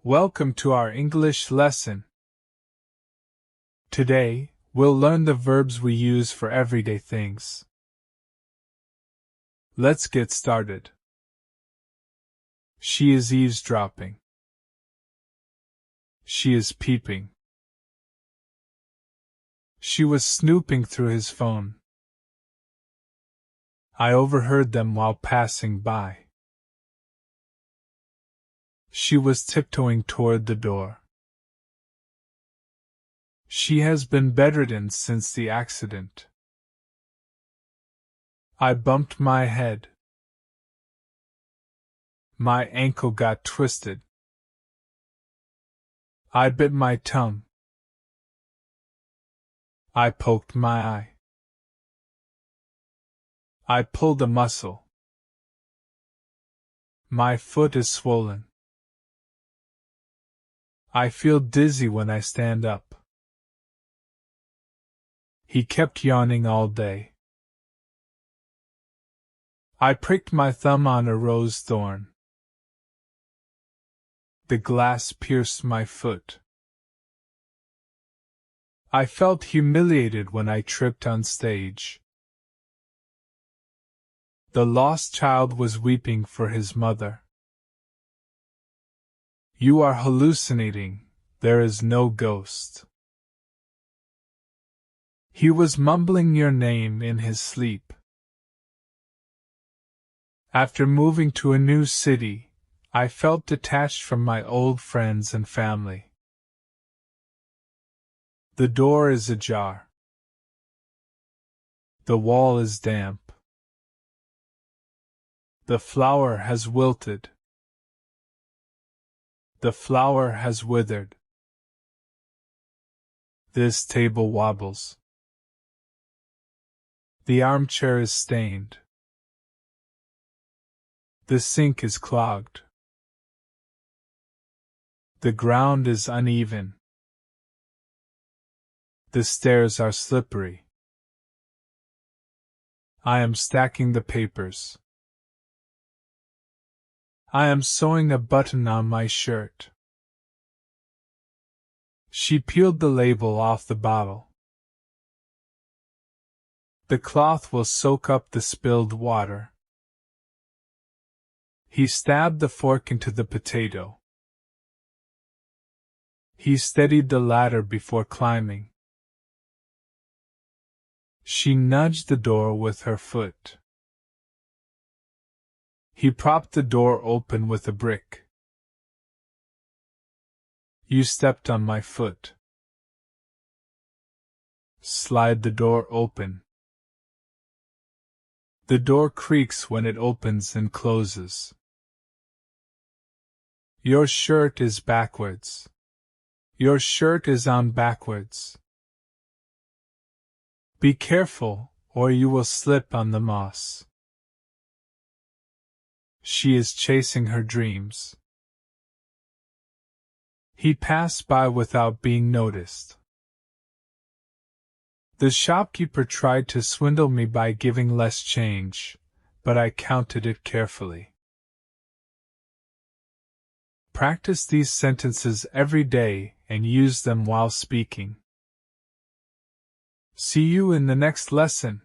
Welcome to our English lesson. Today, we'll learn the verbs we use for everyday things. Let's get started. She is eavesdropping. She is peeping. She was snooping through his phone. I overheard them while passing by. She was tiptoeing toward the door. She has been bedridden since the accident. I bumped my head. My ankle got twisted. I bit my tongue. I poked my eye. I pulled a muscle. My foot is swollen. I feel dizzy when I stand up. He kept yawning all day. I pricked my thumb on a rose thorn. The glass pierced my foot. I felt humiliated when I tripped on stage. The lost child was weeping for his mother. You are hallucinating, there is no ghost. He was mumbling your name in his sleep. After moving to a new city, I felt detached from my old friends and family. The door is ajar. The wall is damp. The flower has wilted. The flower has withered. This table wobbles. The armchair is stained. The sink is clogged. The ground is uneven. The stairs are slippery. I am stacking the papers. I am sewing a button on my shirt. She peeled the label off the bottle. The cloth will soak up the spilled water. He stabbed the fork into the potato. He steadied the ladder before climbing. She nudged the door with her foot. He propped the door open with a brick. You stepped on my foot. Slide the door open. The door creaks when it opens and closes. Your shirt is backwards. Your shirt is on backwards. Be careful, or you will slip on the moss. She is chasing her dreams. He passed by without being noticed. The shopkeeper tried to swindle me by giving less change, but I counted it carefully. Practice these sentences every day and use them while speaking. See you in the next lesson.